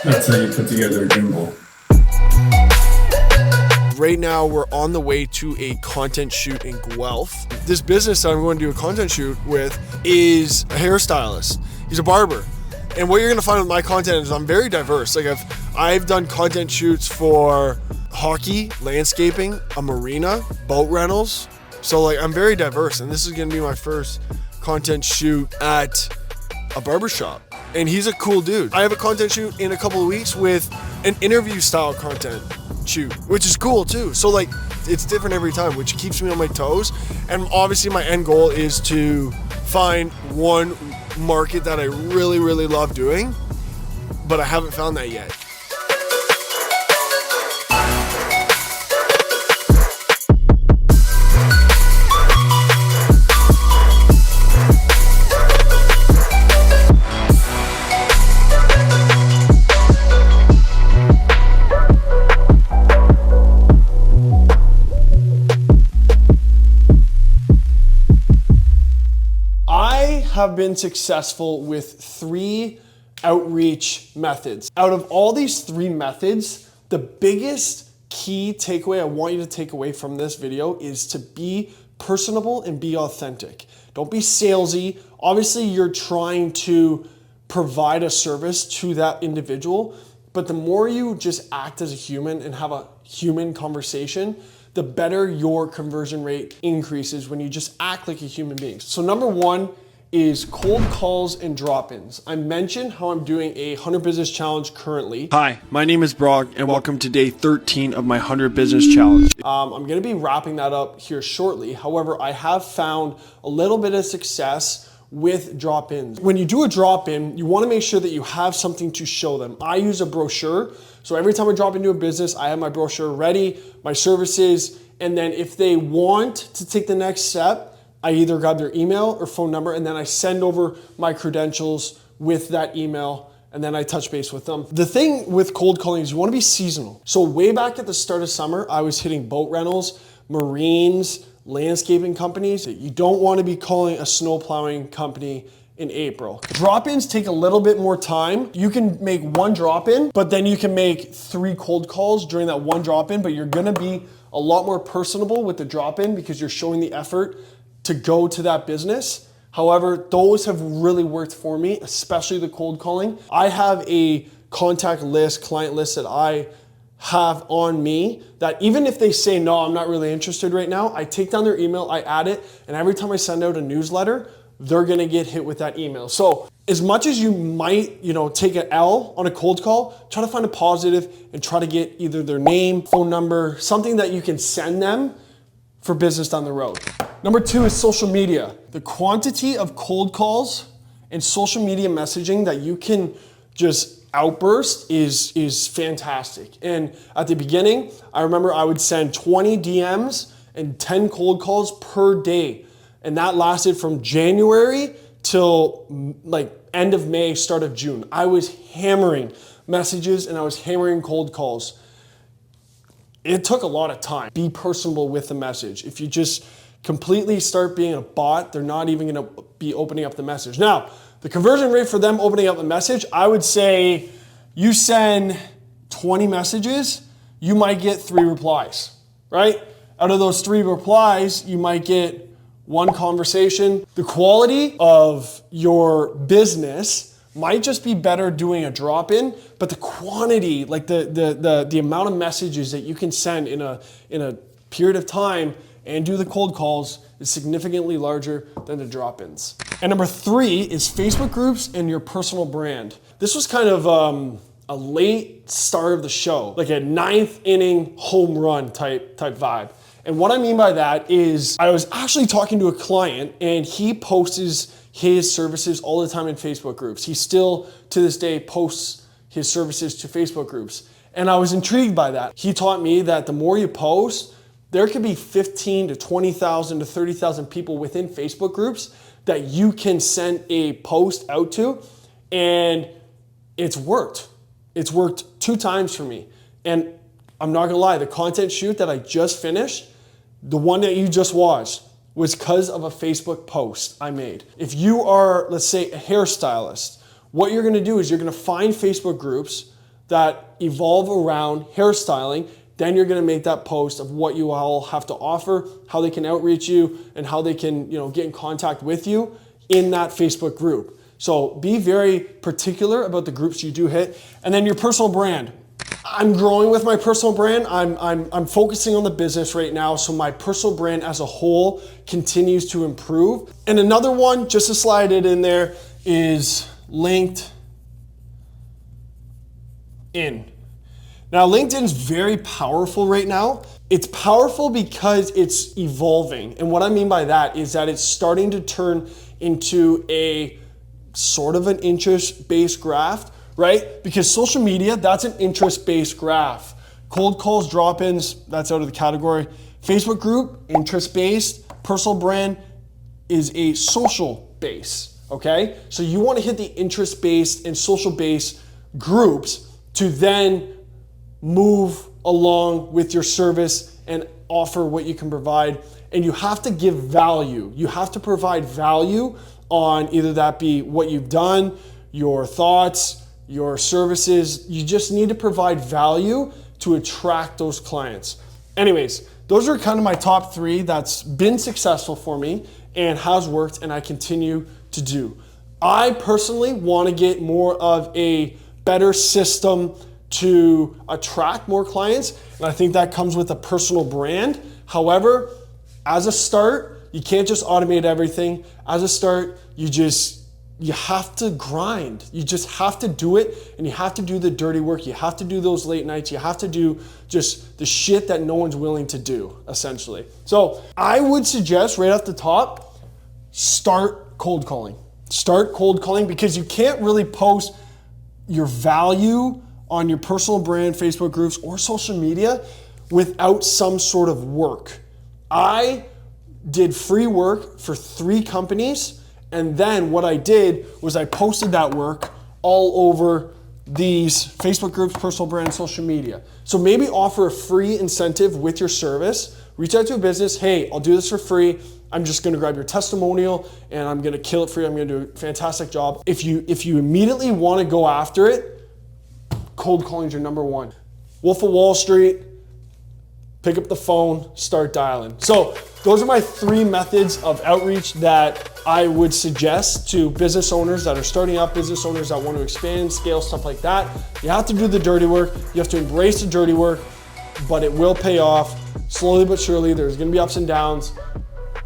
Let's say you put together a gimbal. Right now, we're on the way to a content shoot in Guelph. This business that I'm going to do a content shoot with is a hairstylist. He's a barber. And what you're going to find with my content is I'm very diverse. Like I've done content shoots for hockey, landscaping, a marina, boat rentals. So like I'm very diverse, and this is going to be my first content shoot at a barbershop. And he's a cool dude. I have a content shoot in a couple of weeks with an interview style content shoot, which is cool too. So like it's different every time, which keeps me on my toes. And obviously my end goal is to find one market that I really, really love doing, but I haven't found that yet. Have been successful with 3 outreach methods. Out of all these 3 methods, the biggest key takeaway I want you to take away from this video is to be personable and be authentic. Don't be salesy. Obviously, you're trying to provide a service to that individual, but the more you just act as a human and have a human conversation, the better your conversion rate increases when you just act like a human being. So number 1 is cold calls and drop-ins. I mentioned how I'm doing a 100 Business Challenge currently. Hi, my name is Brock and welcome to day 13 of my 100 Business Challenge. I'm gonna be wrapping that up here shortly. However, I have found a little bit of success with drop-ins. When you do a drop-in, you wanna make sure that you have something to show them. I use a brochure. So every time I drop into a business, I have my brochure ready, my services, and then if they want to take the next step, I either grab their email or phone number, and then I send over my credentials with that email, and then I touch base with them. The thing with cold calling is you want to be seasonal. So way back at the start of summer, I was hitting boat rentals, marines, landscaping companies. You don't want to be calling a snow plowing company in April. Drop-ins take a little bit more time. You can make 1 drop-in, but then you can make 3 cold calls during that 1 drop-in, but you're gonna be a lot more personable with the drop-in because you're showing the effort to go to that business. However, those have really worked for me, especially the cold calling. I have a contact list, client list that I have on me that even if they say, no, I'm not really interested right now, I take down their email, I add it, and every time I send out a newsletter, they're gonna get hit with that email. So as much as you might, take an L on a cold call, try to find a positive and try to get either their name, phone number, something that you can send them for business down the road. Number 2 is social media. The quantity of cold calls and social media messaging that you can just outburst is fantastic. And at the beginning, I remember I would send 20 DMs and 10 cold calls per day. And that lasted from January till like end of May, start of June. I was hammering messages and I was hammering cold calls. It took a lot of time. Be personable with the message. If you just completely start being a bot, they're not even gonna be opening up the message. Now, the conversion rate for them opening up the message, I would say you send 20 messages, you might get 3 replies, right? Out of those 3 replies, you might get 1 conversation. The quality of your business might just be better doing a drop-in, but the quantity, like the amount of messages that you can send in a period of time and do the cold calls is significantly larger than the drop-ins. And number 3 is Facebook groups and your personal brand. This was kind of a late start of the show, like a 9th inning home run type vibe. And what I mean by that is I was actually talking to a client and he posts his services all the time in Facebook groups. He still, to this day, posts his services to Facebook groups. And I was intrigued by that. He taught me that the more you post, there could be 15 to 20,000 to 30,000 people within Facebook groups that you can send a post out to, and it's worked. It's worked 2 times for me. And I'm not gonna lie, the content shoot that I just finished, the one that you just watched, was because of a Facebook post I made. If you are, let's say, a hairstylist, what you're gonna do is you're gonna find Facebook groups that evolve around hairstyling, then you're gonna make that post of what you all have to offer, how they can outreach you, and how they can get in contact with you in that Facebook group. So be very particular about the groups you do hit. And then your personal brand. I'm growing with my personal brand. I'm focusing on the business right now, so my personal brand as a whole continues to improve. And another one, just to slide it in there, is LinkedIn. Now, LinkedIn's very powerful right now. It's powerful because it's evolving. And what I mean by that is that it's starting to turn into a sort of an interest-based graph, right? Because social media, that's an interest-based graph. Cold calls, drop-ins, that's out of the category. Facebook group, interest-based. Personal brand is a social base, okay? So you wanna hit the interest-based and social-based groups to then move along with your service and offer what you can provide. And you have to give value. You have to provide value on either that be what you've done, your thoughts, your services. You just need to provide value to attract those clients. Anyways, those are kind of my top 3 that's been successful for me and has worked and I continue to do. I personally want to get more of a better system to attract more clients, and I think that comes with a personal brand. However, as a start, you can't just automate everything. As a start, you have to grind. You just have to do it, and you have to do the dirty work. You have to do those late nights. You have to do just the shit that no one's willing to do, essentially. So I would suggest right off the top, start cold calling. Start cold calling, because you can't really post your value on your personal brand, Facebook groups, or social media without some sort of work. I did free work for 3 companies, and then what I did was I posted that work all over these Facebook groups, personal brand, social media. So maybe offer a free incentive with your service. Reach out to a business, hey, I'll do this for free. I'm just gonna grab your testimonial and I'm gonna kill it for you. I'm gonna do a fantastic job. If you immediately wanna go after it, cold calling is your number 1. Wolf of Wall Street, pick up the phone, start dialing. So those are my 3 methods of outreach that I would suggest to business owners that are starting up, business owners that want to expand, scale, stuff like that. You have to do the dirty work. You have to embrace the dirty work, but it will pay off slowly but surely. There's gonna be ups and downs,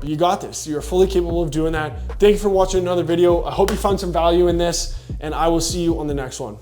but you got this. You're fully capable of doing that. Thank you for watching another video. I hope you found some value in this, and I will see you on the next one.